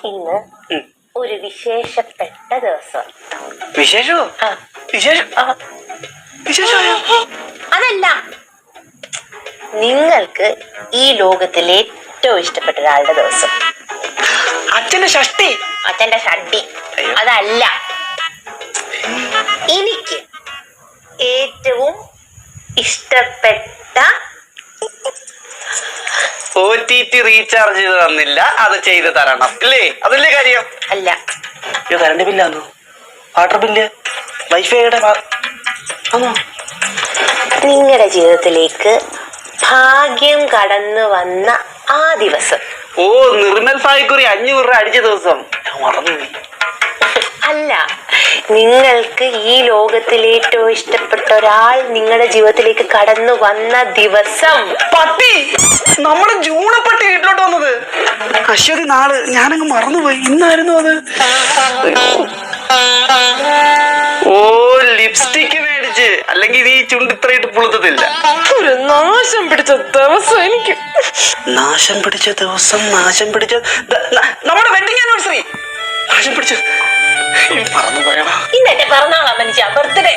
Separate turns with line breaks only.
ഇന്ന് ഒരു വിശേഷപ്പെട്ട ദിവസം.
വിശേഷോ?
അതല്ല, നിങ്ങൾക്ക് ഈ ലോകത്തിൽ ഏറ്റവും ഇഷ്ടപ്പെട്ട ഒരാളുടെ ദിവസം.
അച്ഛന്റെ ഷഷ്ടി.
അച്ഛന്റെ ഷഡ്ഡി അതല്ല, എനിക്ക് ഏറ്റവും ഇഷ്ടപ്പെട്ട
OTT റീചാർജ് ചെയ്ത് തന്നില്ല, അത് ചെയ്ത് തരണം അല്ലേ? അതല്ലേ കാര്യം?
അല്ല,
കറണ്ട് ബില്ലാന്നോ, വാട്ടർ ബില്ല്, വൈഫൈയുടെ ആണോ?
നിങ്ങളുടെ ജീവിതത്തിലേക്ക് ഭാഗ്യം കടന്നു വന്ന ആ ദിവസം.
ഓ, നിർമ്മൽ സായിക്കുറി 500 രൂപ അടിച്ച ദിവസം. ഞാൻ മറന്നുപോയി.
അല്ല, നിങ്ങൾക്ക് ഈ ലോകത്തിൽ ഏറ്റവും ഇഷ്ടപ്പെട്ട ഒരാൾ നിങ്ങളുടെ ജീവിതത്തിലേക്ക് കടന്നു വന്ന ദിവസം.
പട്ടി, നമ്മുടെ ജൂണപ്പട്ടി വീട്ടിലോട്ട് വന്നത്. അശ്വതി നാള് ഞാനങ്ങ് മറന്നുപോയി. ഇന്നായിരുന്നു അത്. ഓ, ലിപ്സ്റ്റിക്ക് മേടിച്ച്, അല്ലെങ്കിൽ ഈ ചുണ്ട് ഇത്രയിട്ട് പുളുത്തത്തില്ല.
ഒരു നാശം പിടിച്ച ദിവസം. എനിക്ക്
നാശം പിടിച്ച ദിവസം, നാശം പിടിച്ച നമ്മുടെ വെഡിങ് ആനിവേഴ്സറി. നാശം പിടിച്ച മറന്നുപോയടാ.
ഇന്നെന്റെ പിറന്നാളാ മനുഷ്യ, ബർത്ത്ഡേ.